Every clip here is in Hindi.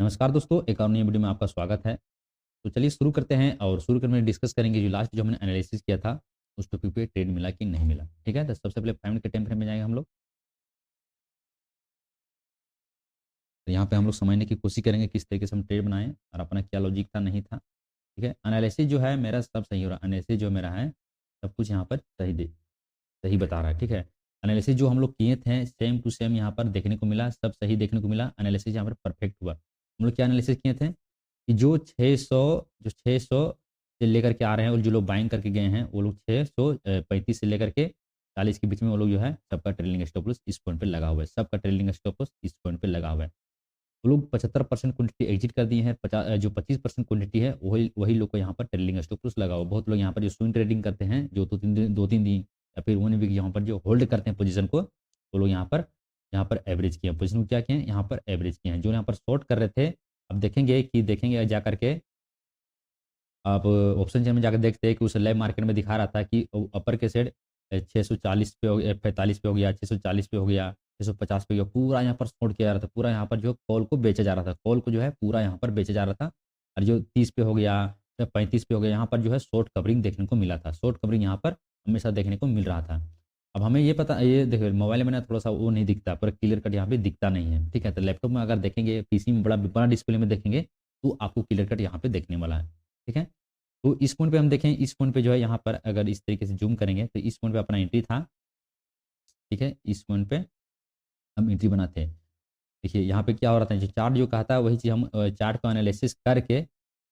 नमस्कार दोस्तों, एक और नई वीडियो में आपका स्वागत है। तो चलिए शुरू करते हैं और शुरू करने में डिस्कस करेंगे जो लास्ट जो हमने एनालिसिस किया था, उस टॉपिक पे ट्रेड मिला कि नहीं मिला। ठीक है? तो सबसे पहले 5 मिनट के टाइम फ्रेम में जाएँगे हम लोग। तो यहाँ पे हम लोग समझने की कोशिश करेंगे किस तरीके से हम ट्रेड बनाएँ और अपना क्या लॉजिक था, नहीं था। ठीक है? एनालिसिस जो है मेरा सब सही हो रहा है। एनालिसिस जो मेरा है, सब कुछ यहाँ पर सही बता रहा है। ठीक है? एनालिसिस जो हम लोग किए थे सेम टू सेम यहाँ पर देखने को मिला, सब सही देखने को मिला। एनालिसिस यहाँ पर परफेक्ट हुआ। हम लोग क्या एनालिसिस किए थे? कि जो 600 से लेकर के आ रहे हैं और जो लोग बाइंग करके गए हैं, वो लोग 635 से लेकर के 40 के बीच में वो लोग जो है सबका ट्रेलिंग स्टॉप लॉस इस पॉइंट पे लगा हुआ है। सबका ट्रेलिंग स्टॉप लॉस इस पॉइंट पे लगा हुआ है। वो लोग 75% क्वांटिटी एग्जिट कर दिए हैं। जो 25% क्वांटिटी है वही वही लोग को यहाँ पर ट्रेलिंग स्टॉप लॉस लगा हुआ है। बहुत लोग यहाँ पर जो स्विंग ट्रेडिंग करते हैं, जो 2-3 दिन या फिर 1 वीक यहाँ पर जो होल्ड करते हैं पोजीशन को, वो लोग यहाँ पर एवरेज किए हैं। पोजीशन को क्या किए हैं? यहाँ पर एवरेज किए हैं। जो यहाँ पर शॉर्ट कर रहे थे, अब देखेंगे जा करके आप ऑप्शन चेन में जाकर देखते हैं कि उस लाइव मार्केट में दिखा रहा था कि अपर के साइड 640 पे हो गया, 45 पे हो गया, 640 पे हो गया, 650 पे हो गया। पूरा यहाँ पर शॉर्ट किया जा रहा था। पूरा यहाँ पर जो कॉल को बेचा जा रहा था। कॉल को जो है पूरा यहाँ पर बेचा जा रहा था। और जो 30 पे हो गया या 35 पे हो गया, यहाँ पर जो है शॉर्ट कवरिंग देखने को मिला था। शॉर्ट कवरिंग यहाँ पर हमेशा देखने को मिल रहा था। अब हमें ये देखिए मोबाइल में ना थोड़ा-सा वो नहीं दिखता, पर क्लियर कट यहाँ पे दिखता नहीं है। ठीक है? तो लैपटॉप में अगर देखेंगे, पीसी में बड़ा बड़ा डिस्प्ले में देखेंगे, तो आपको क्लियर कट यहाँ पे देखने वाला है। ठीक है? तो इस पॉइंट पे हम देखें, इस पॉइंट पे जो है यहाँ पर अगर इस तरीके से ज़ूम करेंगे तो इस पॉइंट पे अपना एंट्री था। ठीक है? इस पॉइंट पे हम एंट्री बनाते हैं। देखिए यहाँ पे क्या हो रहा था, जो चार्ट जो कहता है वही चीज़ हम चार्ट को एनालिसिस करके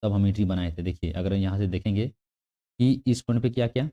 तब हम एंट्री बनाए थे। देखिए अगर यहाँ से देखेंगे कि इस पॉइंट पे क्या किया,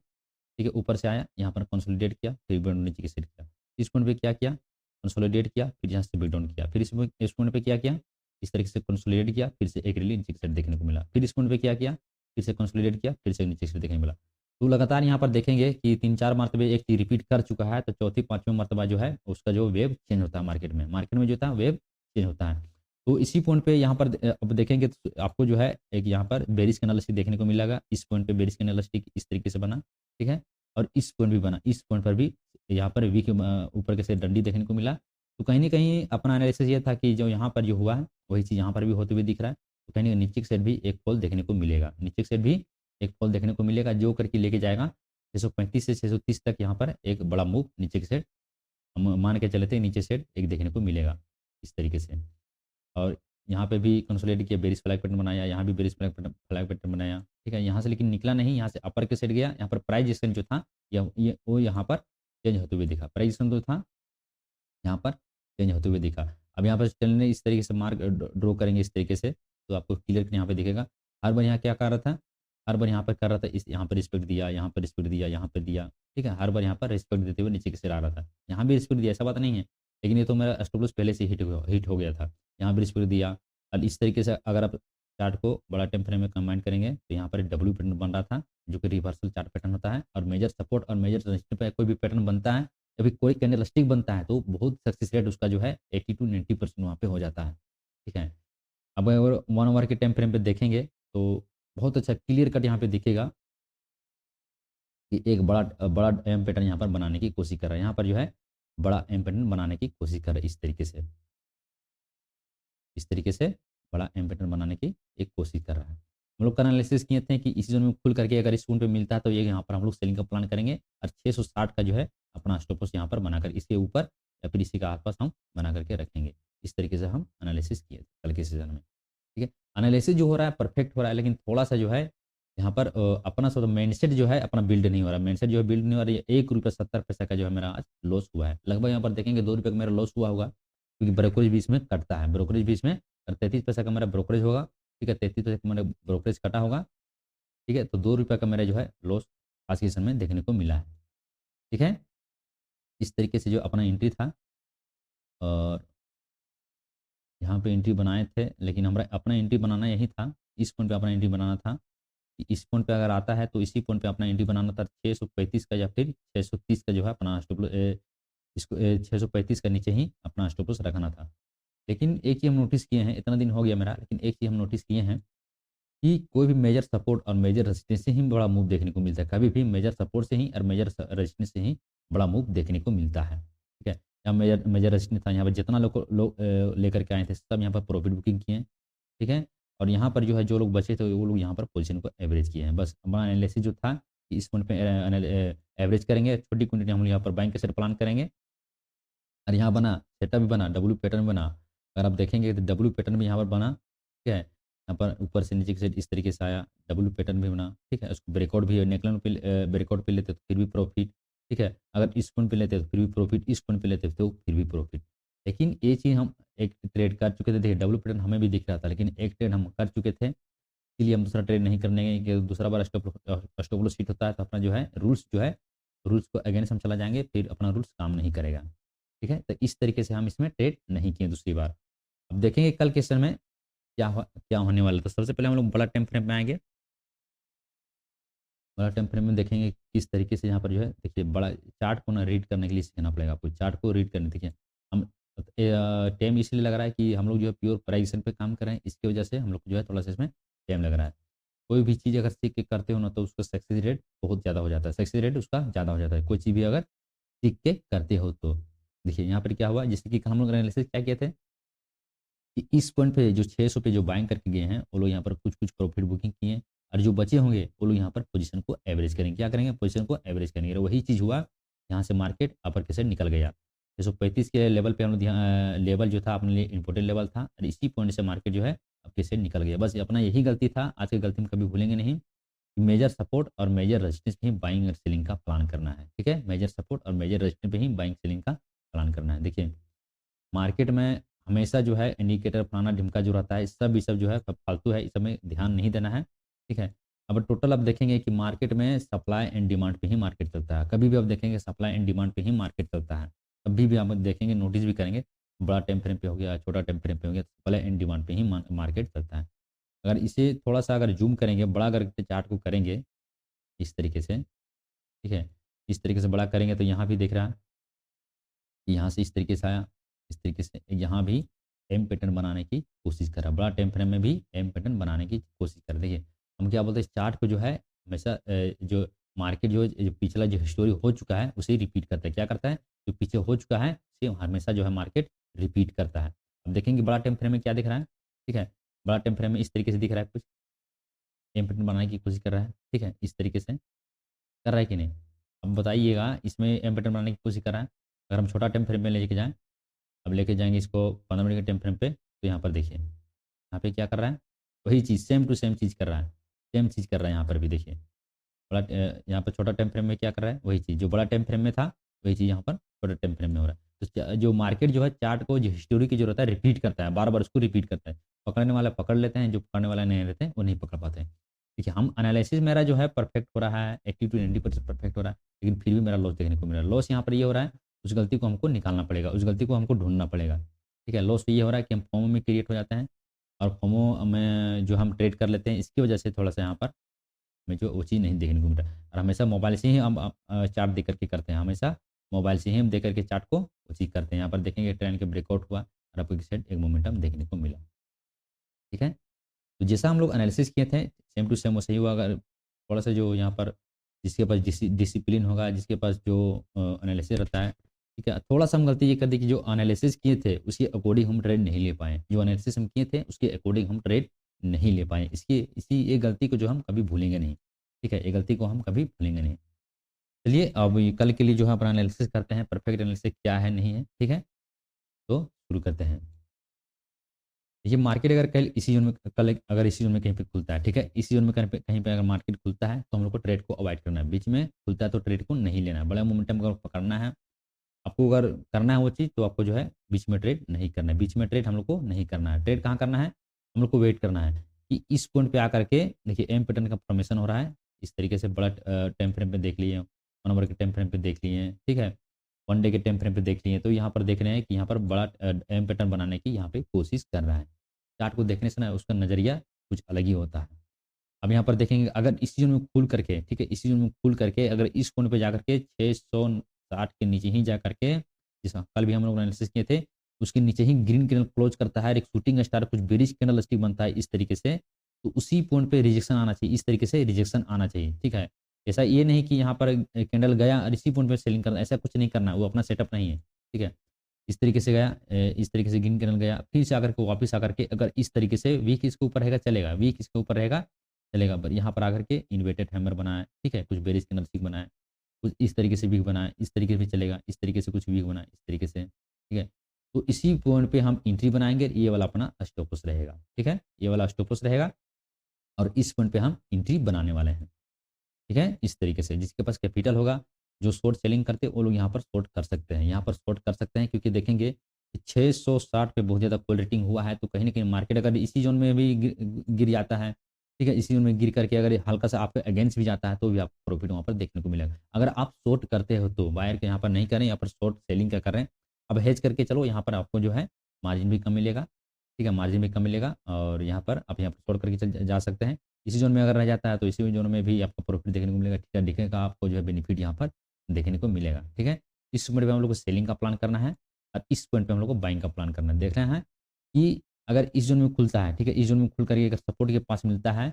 ठीक है? ऊपर से आया, यहाँ पर कंसोलिडेट किया, फिर ब्रेक डाउन नीचे की साइड किया। इस पॉइंट पे क्या किया? कंसोलिडेट किया, फिर यहाँ से ब्रेक डाउन किया। फिर इस पॉइंट पे क्या किया? इस तरीके से कंसोलिडेट किया, फिर से एक रैली नीचे की साइड देखने को मिला। फिर इस पॉइंट पे क्या किया? फिर से कंसोलिडेट किया, फिर से नीचे की साइड देखने को मिला। तो लगातार यहाँ पर देखेंगे कि 3-4 मर्तबे एक चीज़ रिपीट कर चुका है, तो चौथी, 5वीं मर्तबा जो है उसका जो वेव चेंज होता है मार्केट में। मार्केट में जो था वेव चेंज होता है। तो इसी पॉइंट पे यहाँ पर अब देखेंगे तो आपको जो है एक यहाँ पर बेरिश कैंडल स्टिक देखने को मिलेगा। इस पॉइंट पे बेरिश कैंडल स्टिक इस तरीके से बना, ठीक है? और इस पॉइंट भी बना, इस पॉइंट पर भी यहाँ पर वीक ऊपर के से डंडी देखने को मिला। तो कहीं न कहीं अपना एनालिसिस ये था कि जो यहाँ पर जो हुआ है, वही चीज़ यहाँ पर भी होते हुए दिख रहा है। तो कहीं न कहीं नीचे की साइड भी एक फॉल देखने को मिलेगा। नीचे की साइड भी एक फॉल देखने को मिलेगा जो करके लेके जाएगा 635 से 630 तक। यहाँ पर एक बड़ा मूव नीचे की साइड हम मान के चले थे, नीचे साइड एक देखने को मिलेगा इस तरीके से। और यहाँ पे भी कंसोलिडेट किया, बेरिश फ्लैग पैटर्न बनाया, यहाँ भी बेरिश फ्लैग पैटर्न बनाया, ठीक है? यहाँ से लेकिन निकला नहीं, यहाँ से अपर के साइड गया। यहाँ पर प्राइस एक्शन जो था ये वो यहाँ पर चेंज होते हुए दिखा। प्राइस एक्शन जो था यहाँ पर चेंज होते हुए दिखा। अब यहाँ पर चलने इस तरीके से मार्क ड्रॉ करेंगे इस तरीके से, तो आपको क्लियर यहाँ पे दिखेगा। हर बार यहाँ क्या कर रहा था? हर बार यहाँ पर कर रहा था, इस यहाँ पर रिस्पेक्ट दिया, यहाँ पर रिस्पेक्ट दिया, यहाँ पे दिया, ठीक है? हर बार यहाँ पर रिस्पेक्ट देते हुए नीचे की साइड आ रहा था। यहाँ भी रिस्पेक्ट दिया, ऐसा बात नहीं है। लेकिन ये तो मेरा स्टॉप लॉस पहले से हिट हो गया था। यहाँ भी रिस्पेक्ट दिया। और इस तरीके से अगर आप चार्ट को बड़ा टाइम फ्रेम में कंबाइन करेंगे, तो यहाँ पर डब्ल्यू पैटर्न बन रहा था, जो कि रिवर्सल चार्ट पैटर्न होता है। और मेजर सपोर्ट और मेजर रेजिस्टेंस पे कोई भी पैटर्न बनता है, कभी कोई कैंडल स्टिक बनता है, तो बहुत सक्सेस रेट उसका जो है 80 टू 90% वहाँ पे हो जाता है। ठीक है? अब अगर 1 आवर के टाइम फ्रेम पे देखेंगे, तो बहुत अच्छा क्लियर कट यहाँ पे दिखेगा कि एक बड़ा एम पैटर्न यहाँ पर बनाने की कोशिश कर रहा है। यहाँ पर जो है बड़ा एम पैटर्न बनाने की कोशिश कर रहा है इस तरीके से बड़ा एम पैटर्न बनाने की एक कोशिश कर रहा है। हम लोग का एनालिसिस किए थे कि इस ज़ोन में खुल करके अगर इस ज़ोन पे मिलता है, तो ये यहाँ पर हम लोग सेलिंग का प्लान करेंगे और 660 का जो है अपना स्टॉप लॉस यहाँ पर बनाकर इसके ऊपर या फिर इसी के आस-पास हम बना करके रखेंगे। इस तरीके से हम एनालिसिस किए थे कल के सेशन में। ठीक है? एनालिसिस जो हो रहा है परफेक्ट हो रहा है, लेकिन थोड़ा-सा जो है यहाँ पर अपना माइंडसेट जो है अपना बिल्ड नहीं हो रहा है। माइंडसेट जो है बिल्ड नहीं हो रहा है। ₹1.70 का जो है मेरा आज लॉस हुआ है। लगभग यहाँ पर देखेंगे ₹2 का मेरा लॉस हुआ होगा, क्योंकि ब्रोकरेज भी इसमें कटता है। ब्रोकरेज भी इसमें और 33 पैसा का मेरा ब्रोकरेज होगा। ठीक है? 33 पैसे का मेरा ब्रोकरेज कटा होगा। ठीक है? तो ₹2 का मेरा जो है लॉस आज के सेशन में देखने को मिला है। ठीक है? इस तरीके से जो अपना एंट्री था और यहाँ पे एंट्री बनाए थे, लेकिन हमारा अपना एंट्री बनाना यही था, इस पॉइंट पे अपना एंट्री बनाना था। कि इस पॉइंट पे अगर आता है तो इसी पॉइंट पे अपना एंट्री बनाना था। 635 का या फिर 630 का जो है अपना इसको 635 का नीचे ही अपना स्टॉप लॉस रखना था। लेकिन एक चीज़ हम नोटिस किए हैं, इतना दिन हो गया मेरा, लेकिन एक चीज़ हम नोटिस किए हैं कि कोई भी मेजर सपोर्ट और मेजर रेजिस्टेंस से ही बड़ा मूव देखने को मिलता है। कभी भी मेजर सपोर्ट से ही और मेजर रेजिस्टेंस से ही बड़ा मूव देखने को मिलता है। ठीक है? यहाँ मेजर मेजर रेजिस्टेंस था, यहाँ पर जितना लोग लेकर के आए थे सब यहाँ पर प्रॉफिट बुकिंग किए हैं। ठीक है? और यहाँ पर जो है जो लोग बचे थे वो लोग यहाँ पर पोज़ीशन को एवरेज किए हैं। बस हमारा एनालिसिस जो था कि इस पॉइंट पे एवरेज करेंगे, छोटी क्वांटिटी हम लोग यहाँ पर बाइंग का सेट प्लान करेंगे और यहाँ बना, सेटअप भी बना, डब्ल्यू पैटर्न बना। अगर आप देखेंगे तो डब्ल्यू पैटर्न भी यहाँ पर बना, ठीक है? यहाँ पर ऊपर से नीचे की साइड इस तरीके से आया, डब्ल्यू पैटर्न भी बना, ठीक है? उसको ब्रेकआउट भी नेकलाइन पे ब्रेकआउट पे लेते तो फिर भी प्रॉफ़िट, ठीक है? अगर इस पॉइंट पे लेते तो फिर भी प्रॉफ़िट, इस पॉइंट पे लेते तो फिर भी प्रॉफ़िट। लेकिन ये चीज़ हम एक ट्रेड कर चुके थे, देखिए डब्ल्यू पैटर्न हमें भी दिख रहा था, लेकिन एक ट्रेड हम कर चुके थे, इसीलिए हम दूसरा ट्रेड नहीं करने गए कि दूसरा बार स्टॉप लॉस हिट होता है तो अपना जो है, रूल्स को अगेंस्ट हम चला जाएँगे, फिर अपना रूल्स काम नहीं करेगा। ठीक है? तो इस तरीके से हम इसमें ट्रेड नहीं किए दूसरी बार। अब देखेंगे कल के सेशन में क्या होने वाला है। तो सबसे पहले हम लोग बड़ा टाइम फ्रेम में आएँगे। बड़ा टाइम फ्रेम में देखेंगे किस तरीके से यहाँ पर जो है देखिए बड़ा चार्ट को ना रीड करने के लिए सीखना पड़ेगा आपको। चार्ट को रीड करने देखिए हम टाइम इसलिए लग रहा है कि हम लोग जो है प्योर प्राइस एक्शन पे काम कर रहे हैं, इसकी वजह से हम लोग को जो है थोड़ा-सा इसमें टाइम लग रहा है। कोई भी चीज़ अगर सीख के करते हो ना तो उसका सक्सेस रेट बहुत ज़्यादा हो जाता है। सक्सेस रेट उसका ज़्यादा हो जाता है। कोई चीज़ भी अगर सीख के करते हो तो। देखिए यहाँ पर क्या हुआ जैसे कि हम लोग एनालिसिस क्या किए थे कि इस पॉइंट पे जो 600 पे जो बाइंग करके गए हैं, वो लोग यहाँ पर कुछ-कुछ प्रॉफिट बुकिंग किए हैं और जो बचे होंगे, वो लोग यहाँ पर पोज़ीशन को एवरेज करेंगे। क्या करेंगे? पोज़ीशन को एवरेज करेंगे और वही चीज़ हुआ, यहाँ से मार्केट अपर के साइड निकल गया। 635 के लेवल पे हम लोग लेवल जो था अपने लिए इम्पोर्टेंट लेवल था और इसी पॉइंट से मार्केट जो है अप के साइड निकल गया। बस अपना यही गलती था, आज की गलती हम कभी भूलेंगे नहीं। मेजर सपोर्ट और मेजर रेजिस्टेंस पे ही बाइंग और सेलिंग का प्लान करना है, ठीक है? मेजर सपोर्ट और मेजर रेजिस्टेंस पे ही बाइंग सेलिंग का प्लान करना है। देखिए मार्केट में हमेशा जो है इंडिकेटर फलाना-ढिमका जो रहता है, ये सब जो है सब फालतू है, इस सब में ध्यान नहीं देना है, ठीक है? अब टोटल आप देखेंगे कि मार्केट में सप्लाई एंड डिमांड पे ही मार्केट चलता है। कभी भी आप देखेंगे सप्लाई एंड डिमांड पे ही मार्केट चलता है। कभी भी आप देखेंगे नोटिस भी करेंगे, बड़ा टाइम फ्रेम पे हो गया, छोटा टाइम फ्रेम पे हो गया, सप्लाई एंड डिमांड पे ही मार्केट चलता है। अगर इसे थोड़ा-सा अगर ज़ूम करेंगे, बड़ा करके चार्ट को करेंगे, इस तरीके से, ठीक है? इस तरीके से बड़ा करेंगे तो यहाँ भी दिख रहा है। यहाँ से इस तरीके से आया, इस तरीके से यहाँ भी एम पैटर्न बनाने की कोशिश कर रहा है। बड़ा टाइम फ्रेम में भी एम पैटर्न बनाने की कोशिश कर रहा है। देखिए, हम क्या बोलते हैं इस चार्ट को जो है हमेशा जो मार्केट जो जो पिछला जो हिस्टोरी हो चुका है उसे ही रिपीट करता है। क्या करता है? जो पीछे हो चुका है उसे हमेशा जो है मार्केट रिपीट करता है। अब देखेंगे बड़ा टाइम फ्रेम में क्या दिख रहा है, ठीक है? बड़ा टाइम फ्रेम में इस तरीके से दिख रहा है कुछ, एम पैटर्न बनाने की कोशिश कर रहा है, ठीक है? इस तरीके से कर रहा है कि नहीं? अब बताइएगा इसमें एम पैटर्न बनाने की कोशिश कर रहा है। अगर हम छोटा टाइम फ्रेम में लेके जाएँ अब लेके जाएँगे इसको 15 मिनट के टाइम फ्रेम पे, तो यहाँ पर देखिए, यहाँ पे क्या कर रहा है? वही चीज़ सेम टू सेम चीज़ कर रहा है। सेम चीज़ कर रहा है यहाँ पर भी देखिए। यहाँ पर छोटा टाइम फ्रेम में क्या कर रहा है? वही चीज़, जो बड़ा टाइम फ्रेम में था, वही चीज़ यहाँ पर छोटे टाइम फ्रेम में हो रहा है। तो जो मार्केट जो है चार्ट को जो हिस्टोरी की जो रहता है रिपीट करता है, बार-बार उसको रिपीट करता है। पकड़ने वाला पकड़ लेते हैं, जो पकड़ने वाला नहीं रहते हैं, वो नहीं पकड़ पाते हैं। देखिए हम एनालिसिस मेरा जो है परफेक्ट हो रहा है, 80 टू 90% परफेक्ट हो रहा है, लेकिन फिर भी मेरा लॉस देखने को मिल रहा है। लॉस यहाँ पर ये हो रहा है, उस गलती को हमको निकालना पड़ेगा, उस गलती को हमको ढूँढना पड़ेगा। ठीक है? लॉस ये हो रहा है कि हम फोमो में क्रिएट हो जाते हैं और फोमो में जो हम ट्रेड कर लेते हैं, इसकी वजह से थोड़ा-सा यहाँ पर हमें जो वो चीज़ नहीं देखने को मिल रहा है और हमेशा मोबाइल से ही हम चार्ट देख कर के करते हैं। हमेशा मोबाइल से ही हम देख कर के चार्ट को वो चीज़ करते हैं। यहाँ पर देखेंगे ट्रेंड के ब्रेकआउट हुआ और अप की साइड एक मोमेंटम देखने को मिला। ठीक है? तो जैसा हम लोग एनालिसिस किए थे, सेम टू सेम वैसे ही हुआ। अगर थोड़ा-सा जो यहाँ पर जिसके पास डिसिप्लिन होगा, जिसके पास जो एनालिसिस रहता है, ठीक है? थोड़ा-सा हम गलती ये कर दी कि जो एनालिसिस किए थे, उसके अकॉर्डिंग हम ट्रेड नहीं ले पाए। जो एनालिसिस हम किए थे, उसके अकॉर्डिंग हम ट्रेड नहीं ले पाए। ये गलती को जो हम कभी भूलेंगे नहीं। ठीक है? ये गलती को हम कभी भूलेंगे नहीं। चलिए अब ये कल के लिए जो है अपना एनालिसिस करते हैं, परफेक्ट एनालिसिस क्या है, नहीं है, ठीक है? तो शुरू करते हैं। ये मार्केट अगर कल इसी ज़ोन में कल अगर इसी ज़ोन में कहीं पे खुलता है, ठीक है? इसी ज़ोन में कहीं पे अगर मार्केट खुलता है, तो हम लोग को ट्रेड को अवॉइड करना है। बीच में खुलता है तो ट्रेड को नहीं लेना है। बड़ा मोमेंटम अगर पकड़ना है, आपको अगर करना है वो चीज़ तो आपको जो है बीच में ट्रेड नहीं करना है। बीच में ट्रेड हम लोग को नहीं करना है। ट्रेड कहाँ करना है? हम लोग को वेट करना है कि इस पॉइंट पे आकर के देखिए एम पैटर्न का फॉर्मेशन हो रहा है। इस तरीके से बड़ा टाइम फ्रेम पे देख लिए, 1 आवर के टाइम फ्रेम पे देख लिए, ठीक है? 1 डे के टाइम फ्रेम पे देख लिए। तो यहाँ पर देख रहे हैं कि यहाँ पर बड़ा एम पैटर्न बनाने की यहाँ पे कोशिश कर रहा है। चार्ट को देखने से ना उसका नज़रिया कुछ अलग ही होता है। अब यहाँ पर देखेंगे अगर इस ज़ोन में खुल करके, ठीक है? इसी ज़ोन में खुल करके अगर इस कोण पे जाकर के 660 के नीचे ही जा करके जैसा कल भी हम लोग एनालिसिस किए थे, उसके नीचे ही ग्रीन कैंडल क्लोज़ करता है और एक शूटिंग स्टार कुछ बेरिश कैंडल स्टिक बनता है इस तरीके से, तो उसी पॉइंट पे रिजेक्शन आना चाहिए। इस तरीके से रिजेक्शन आना चाहिए, ठीक है? ऐसा ये नहीं कि यहाँ पर कैंडल गया और इसी पॉइंट पे सेलिंग करना, ऐसा कुछ नहीं करना, वो अपना सेटअप नहीं है, ठीक है? इस तरीके से गया, इस तरीके से ग्रीन कैंडल गया, फिर से आकर के वापस आकर के अगर इस तरीके से वीक इसके ऊपर रहेगा चलेगा, वीक इसके ऊपर रहेगा चलेगा, पर यहाँ पर आकर के इन्वर्टेड हैमर बनाया, ठीक है, कुछ बेरिश कैंडल स्टिक बनाया, कुछ इस तरीके से वीक बनाया, इस तरीके से भी चलेगा, इस तरीके से कुछ वीक बनाया, इस तरीके से, ठीक है। तो इसी पॉइंट पे हम एंट्री बनाएंगे, ये वाला अपना स्टॉप लॉस रहेगा, ठीक है, ये वाला स्टॉप लॉस रहेगा और इस पॉइंट पे हम एंट्री बनाने वाले हैं, ठीक है। इस तरीके से जिसके पास कैपिटल होगा, जो शॉर्ट सेलिंग करते हैं वो लोग यहाँ पर शॉर्ट कर सकते हैं, यहाँ पर शॉर्ट कर सकते हैं, क्योंकि देखेंगे कि 660 पे बहुत ज़्यादा कॉल रेटिंग हुआ है, तो कहीं न कहीं मार्केट अगर इसी ज़ोन में भी गिर जाता है, ठीक है, इसी ज़ोन में गिर करके अगर हल्का सा आपके अगेंस्ट भी जाता है, तो भी आपको प्रॉफिट वहाँ पर देखने को मिलेगा। अगर आप शॉर्ट करते हो तो बायर के यहाँ पर नहीं करें, यहाँ पर शॉर्ट सेलिंग का कर रहे हैं। अब हेज करके चलो, यहाँ पर आपको जो है मार्जिन भी कम मिलेगा, ठीक है, मार्जिन भी कम मिलेगा और यहाँ पर आप यहाँ पर शॉर्ट करके चल जा सकते हैं। इसी ज़ोन में अगर रह जाता है तो इसी ज़ोन में भी आपको प्रॉफिट देखने को मिलेगा, ठीक है, दिखेगा आपको जो है बेनिफिट यहाँ पर देखने को मिलेगा, ठीक है। इस पॉइंट पे हम लोग को सेलिंग का प्लान करना है और इस पॉइंट पे हम लोग को बाइंग का प्लान करना है। देखना है कि अगर इस ज़ोन में खुलता है, ठीक है, इस ज़ोन में खुल करके अगर सपोर्ट के पास मिलता है,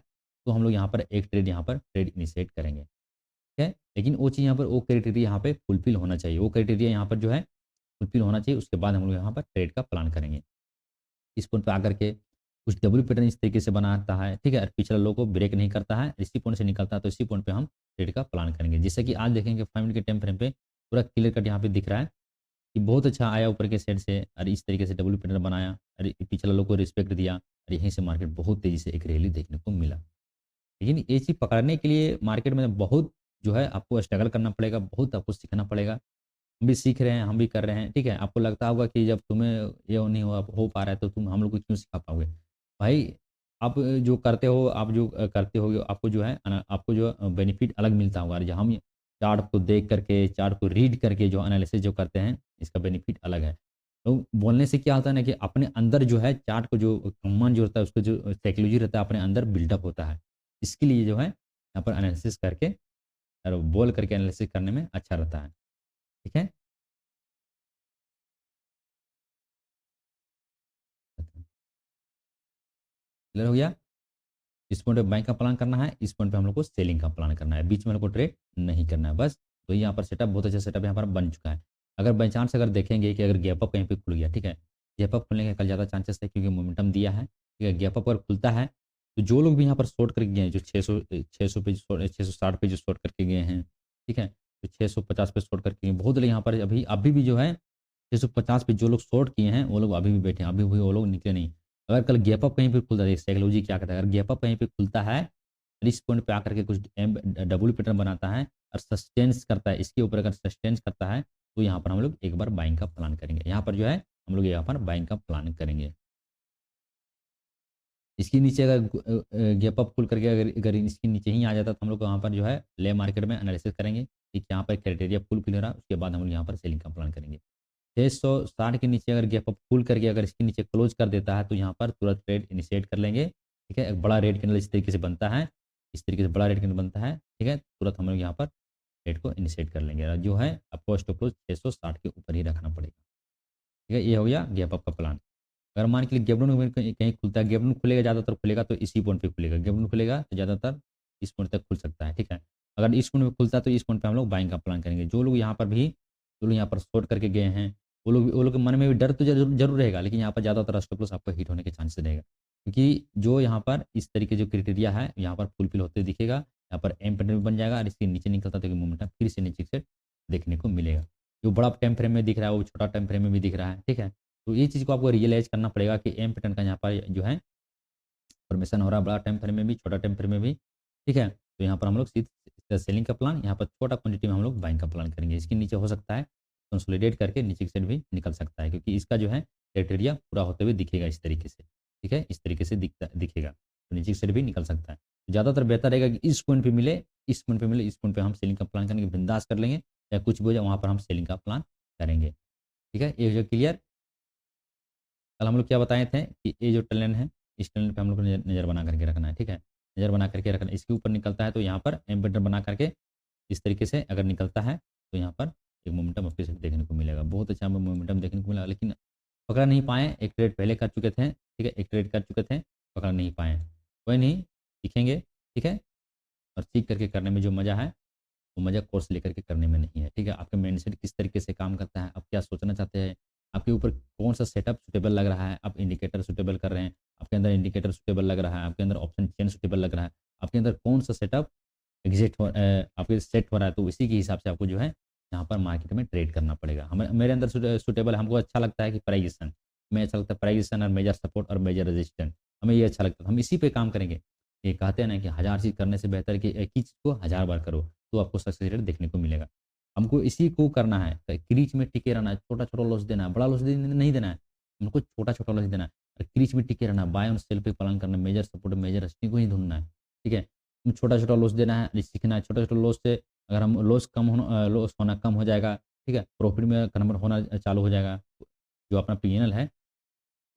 तो हम लोग यहाँ पर एक ट्रेड यहाँ पर ट्रेड इनिशिएट करेंगे, ठीक है। लेकिन वो चीज़ यहाँ पर वो क्राइटेरिया यहाँ पे फुलफिल होना चाहिए, वो क्राइटेरिया यहाँ पर जो है फुलफिल होना चाहिए, उसके बाद हम लोग यहाँ पर ट्रेड का प्लान करेंगे। इस पॉइंट पे आकर के कुछ डब्ल्यू पैटर्न इस तरीके से बनाता है, ठीक है, और पिछला लो को ब्रेक नहीं करता है, इसी पॉइंट से निकलता है, तो इसी पॉइंट पे हम ट्रेड का प्लान करेंगे। जैसे कि आज देखेंगे 5 मिनट के टाइम फ्रेम पे पूरा क्लियर कट यहाँ पे दिख रहा है कि बहुत अच्छा आया ऊपर के साइड से और इस तरीके से डब्ल्यू पैटर्न बनाया और पिछला लो को रिस्पेक्ट दिया और यहीं से मार्केट बहुत तेज़ी से एक रैली देखने को मिला। लेकिन ये चीज़ पकड़ने के लिए मार्केट में बहुत जो है आपको स्ट्रगल करना पड़ेगा, बहुत आपको सीखना पड़ेगा। हम भी सीख रहे हैं, हम भी कर रहे हैं, ठीक है। आपको लगता होगा कि जब तुम्हें ये नहीं हो पा रहा है तो तुम हम लोग को क्यों सिखा पाओगे? भाई, आप जो करते हो, आप जो करते हो, आपको जो है आपको जो बेनिफिट अलग मिलता होगा और जो हम चार्ट को देख करके, चार्ट को रीड करके जो एनालिसिस जो करते हैं, इसका बेनिफिट अलग है। तो बोलने से क्या होता है ना कि अपने अंदर जो है चार्ट को जो मन जो होता है, उसको जो साइकोलॉजी रहता है अपने अंदर बिल्डअप होता है। इसके लिए जो है यहाँ पर एनालिसिस करके और बोल करके एनालिसिस करने में अच्छा रहता है, ठीक है? क्लियर हो गया? इस पॉइंट पे बाइंग का प्लान करना है, इस पॉइंट पे हम लोग को सेलिंग का प्लान करना है। बीच में हम लोग को ट्रेड नहीं करना है बस। तो यहाँ पर सेटअप बहुत अच्छा सेटअप यहाँ पर बन चुका है। अगर बाई चांस अगर देखेंगे कि अगर गैप अप कहीं पे खुल गया, ठीक है? गैप अप खुलने का कल ज़्यादा चांसेस है क्योंकि मोमेंटम दिया है, ठीक है? गैप अप अगर खुलता है, तो जो लोग भी यहाँ पर शॉर्ट करके गए हैं, जो 600 पे 660 पे जो शॉर्ट करके गए हैं, ठीक है? तो 650 पे शॉर्ट करके गए, बहुत लोग यहाँ पर अभी भी जो है 650 पे जो लोग शॉर्ट किए हैं, वो लोग अभी भी बैठे हैं, अभी भी वो लोग निकले नहीं। अगर कल गैप अप कहीं पे खुलता है, साइकोलॉजी क्या कहता है, अगर गैप अप कहीं पे खुलता है, और इस पॉइंट पे आकर के कुछ डब्ल्यू पैटर्न बनाता है और सस्टेन्स करता है, इसके ऊपर अगर सस्टेन्स करता है, तो यहाँ पर हम लोग एक बार बाइंग का प्लान करेंगे। यहाँ पर जो है हम लोग यहाँ पर बाइंग का प्लान करेंगे। इसके नीचे अगर गैप अप खुल करके अगर अगर इसके नीचे ही आ जाता है, तो हम लोग वहाँ पर जो है ले मार्केट में एनालिसिस करेंगे कि यहाँ पर क्राइटेरिया फुलफिल हो रहा है, उसके बाद हम लोग यहाँ पर सेलिंग का प्लान करेंगे। 660 के नीचे अगर गैप अप फुल करके अगर इसके नीचे क्लोज कर देता है, तो यहाँ पर तुरंत ट्रेड इनिशिएट कर लेंगे, ठीक है। एक बड़ा रेड कैंडल इस तरीके से बनता है, इस तरीके से बड़ा रेड कैंडल बनता है, ठीक है। तुरंत हम लोग यहाँ पर ट्रेड को इनिशिएट कर लेंगे और जो है आपको स्टॉप लॉस 660 के ऊपर ही रखना पड़ेगा, ठीक है। ये हो गया गैप अप का प्लान। अगर मान के लिए गैप डाउन कहीं कहीं खुलता है, गैप डाउन खुलेगा, ज़्यादातर खुलेगा तो इसी पॉइंट पे खुलेगा, गैप डाउन खुलेगा तो ज़्यादातर इस पॉइंट तक खुल सकता है, ठीक है। अगर इस पॉइंट पे खुलता है तो इस पॉइंट पे हम लोग बाइंग का प्लान करेंगे। जो लोग यहाँ पर भी जो लोग यहाँ पर शॉर्ट करके गए हैं, वो लोग के मन में भी डर तो ज़रूर रहेगा, लेकिन यहाँ पर ज़्यादातर स्टॉप लॉस आपको हिट होने के चांसेस रहेगा। क्योंकि जो यहाँ पर इस तरीके जो क्राइटेरिया है, यहाँ पर फुलफिल होते दिखेगा, यहाँ पर एम पैटर्न भी बन जाएगा और इसके नीचे निकलता तो मोमेंटम फिर से नीचे से देखने को मिलेगा। जो बड़ा टाइम फ्रेम में दिख रहा है, वो छोटा टाइम फ्रेम में भी दिख रहा है, ठीक है। तो ये चीज़ को आपको रियलाइज़ करना पड़ेगा कि एम पैटर्न का यहाँ पर जो है फॉर्मेशन हो रहा है, बड़ा टाइम फ्रेम में भी, छोटा टाइम फ्रेम में भी, ठीक है। तो यहाँ पर हम लोग सेलिंग का प्लान, यहाँ पर छोटा क्वांटिटी में हम लोग बाइंग का प्लान करेंगे। इसके नीचे हो सकता है कंसोलिडेट करके नीचे की साइड भी निकल सकता है, क्योंकि इसका जो है क्राइटेरिया पूरा होते हुए दिखेगा इस तरीके से, ठीक है, इस तरीके से दिखेगा, तो नीचे की साइड भी निकल सकता है। तो ज़्यादातर बेहतर रहेगा कि इस पॉइंट पे मिले, इस पॉइंट पे मिले, इस पॉइंट पे हम सेलिंग का प्लान करेंगे, बिंदास कर लेंगे, या कुछ भी हो जाए वहाँ पर हम सेलिंग का प्लान करेंगे, ठीक है। ये जो क्लियर, कल हम लोग क्या बताए थे कि ये जो टैलेंट है, इस टैलेंट पे हम लोग को नज़र बना करके रखना है, ठीक है। नज़र बना करके रखना है, इसके ऊपर निकलता है तो यहाँ पर एम्बेडर बना करके इस तरीके से अगर निकलता है, तो यहाँ पर एक मोमेंटम आपके साथ देखने को मिलेगा। बहुत अच्छा हमें मोमेंटम देखने को मिला, लेकिन पकड़ नहीं पाए। एक ट्रेड पहले कर चुके थे, ठीक है, एक ट्रेड कर चुके थे, पकड़ नहीं पाए। कोई नहीं, सीखेंगे, ठीक है। और सीख करके करने में जो मज़ा है, वो मज़ा कोर्स लेकर के करने में नहीं है, ठीक है। आपका माइंडसेट किस तरीके से काम करता है, आप क्या सोचना चाहते हैं, आपके ऊपर कौन-सा सेटअप सूटेबल लग रहा है, आप इंडिकेटर सूटेबल कर रहे हैं, आपके अंदर इंडिकेटर सूटेबल लग रहा है, आपके अंदर ऑप्शन चेन सूटेबल लग रहा है, आपके अंदर कौन-सा सेटअप आपके सेट हो रहा है, तो उसी के हिसाब से आपको जो है यहाँ पर मार्केट में ट्रेड करना पड़ेगा। हमें मेरे अंदर सूटेबल हमको अच्छा लगता है कि प्राइजेशन, हमें अच्छा लगता है प्राइजेशन और मेजर सपोर्ट और मेजर रेजिस्टेंस, हमें ये अच्छा लगता है, हम इसी पे काम करेंगे। ये कहते हैं ना कि 1000 चीज़ करने से बेहतर है कि एक ही चीज़ को 1000 बार करो, तो आपको सक्सेस रेट देखने को मिलेगा। हमको इसी को करना है, क्रीज में टिके रहना है, छोटा-छोटा लॉस देना है, बड़ा लॉस नहीं देना है, हमको छोटा-छोटा लॉस देना है। क्रीज में टिके रहना है, बाय ऑन सेल पे प्लान करना है, मेजर सपोर्ट, मेजर रेजिस्टेंस को ही ढूँढना है, ठीक है? छोटा-छोटा लॉस देना है, सीखना है, छोटे-छोटे लॉस से अगर हम लॉस होना कम हो जाएगा, ठीक है? प्रॉफिट में कन्वर्ट होना चालू हो जाएगा, जो अपना पीएनएल है,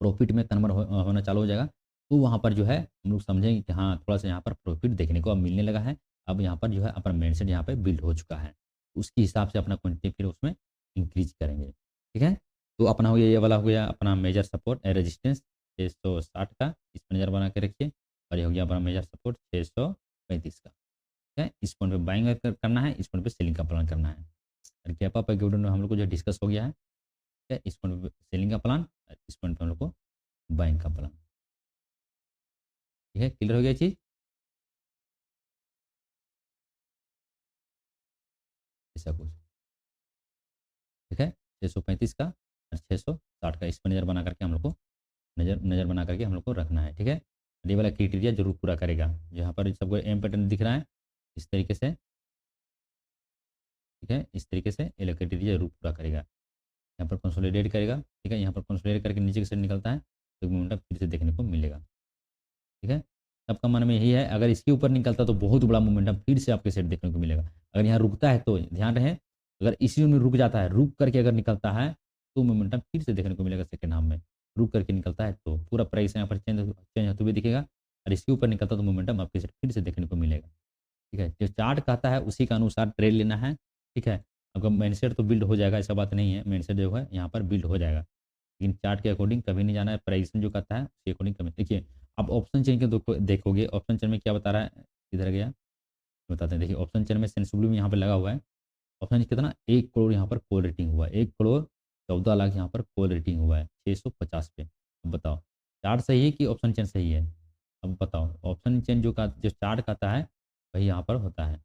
प्रॉफिट में होना चालू हो जाएगा, तो वहाँ पर जो है हम लोग समझेंगे कि हाँ, थोड़ा-सा यहाँ पर प्रॉफिट देखने को अब मिलने लगा है। अब यहाँ पर जो है अपना माइंडसेट यहाँ पे बिल्ड हो चुका है। उसके हिसाब से अपना क्वांटिटी फिर उसमें इंक्रीज़ करेंगे, ठीक है? तो अपना हो गया ये वाला हो गया अपना मेजर सपोर्ट रेजिस्टेंस 660 का, इस पर नज़र बना के रखिए और ये हो गया अपना मेजर सपोर्ट 635 का, ठीक है? इस पॉइंट पे बाइंग करना है, इस पॉइंट पे सेलिंग का प्लान करना है। और गैप अप में हम लोग को जो डिस्कस हो गया है, ठीक है? इस पॉइंट पे सेलिंग का प्लान, इस पॉइंट पे हम लोग को बाइंग का प्लान। ठीक है, क्लियर हो गया चीज़? ऐसा कुछ, ठीक है? 635 का और 660 का इस पर नज़र बना करके हम लोग को नज़र नज़र बना करके हम लोग को रखना है, ठीक है? ये वाला क्राइटेरिया ज़रूर पूरा करेगा। यहाँ पर सबको एम पैटर्न दिख रहा है, इस तरीके से, ठीक है? इस तरीके से ये वाला क्राइटेरिया ज़रूर पूरा करेगा। यहाँ पर कंसोलिडेट करेगा, ठीक है? यहाँ पर कंसोलिडेट करके नीचे की साइड निकलता है, तो मोमेंटम फिर से देखने को मिलेगा, ठीक है? सबका मन में यही है, अगर इसके ऊपर निकलता तो बहुत बड़ा मोमेंटम फिर से आपके साइड देखने को मिलेगा। अगर यहाँ रुकता है तो ध्यान रहे, अगर इसी में रुक जाता है, रुक करके अगर निकलता है, तो मोमेंटम फिर से देखने को मिलेगा सेकंड हाफ में। रुक करके निकलता है तो पूरा प्राइस यहाँ पर चेंज होते हुए दिखेगा और इसके ऊपर निकलता तो मोमेंटम आपके साइड फिर से देखने को मिलेगा। ठीक है? जो चार्ट कहता है उसी के अनुसार ट्रेड लेना है, ठीक है? आपका माइंडसेट तो बिल्ड हो जाएगा, ऐसा बात नहीं है, माइंडसेट जो है यहाँ पर बिल्ड हो जाएगा। लेकिन चार्ट के अकॉर्डिंग कभी नहीं जाना है, प्राइसिंग जो कहता है उसके अकॉर्डिंग कभी देखिए, आप ऑप्शन चेन के देखोगे, ऑप्शन चेन में क्या बता रहा है, किधर गया? बताते हैं, देखिए ऑप्शन चेन में सेंसिबल में यहाँ पे लगा हुआ है, ऑप्शन कितना 1 करोड़ यहाँ पर कॉल रेटिंग हुआ है, 1 करोड़ 14 लाख यहाँ पर कॉल रेटिंग हुआ है, 650 पे। अब बताओ, चार्ट सही है कि ऑप्शन चेन सही है? अब बताओ, ऑप्शन चेन जो चार्ट कहता है, वही यहाँ पर होता है,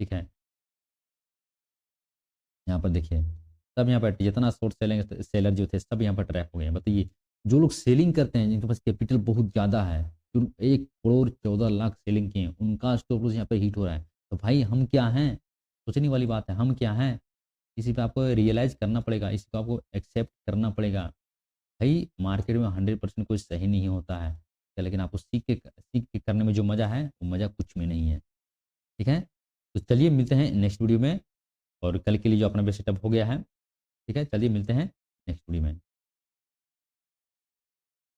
ठीक है? यहाँ पर देखिए, सब यहाँ पर जितना शॉर्ट सेलर जो थे सब यहाँ पर ट्रैप हो गए हैं। बताइए, जो लोग सेलिंग करते हैं जिनके पास कैपिटल बहुत ज़्यादा है, जो 1 करोड़ 14 लाख सेलिंग किए हैं, उनका स्टॉप लॉस यहाँ पे हिट हो रहा है। तो भाई हम क्या हैं? सोचने वाली बात है, हम क्या हैं? इसी पे आपको रियलाइज़ करना पड़ेगा, इसी को आपको एक्सेप्ट करना पड़ेगा। भाई मार्केट में 100% कोई सही नहीं होता है, लेकिन आपको सीख के करने में जो मज़ा है, वो मज़ा कुछ में नहीं है। ठीक है? तो चलिए मिलते हैं नेक्स्ट वीडियो में और कल के लिए जो अपना बेस सेटअप हो गया है, ठीक है? चलिए मिलते हैं नेक्स्ट वीडियो में।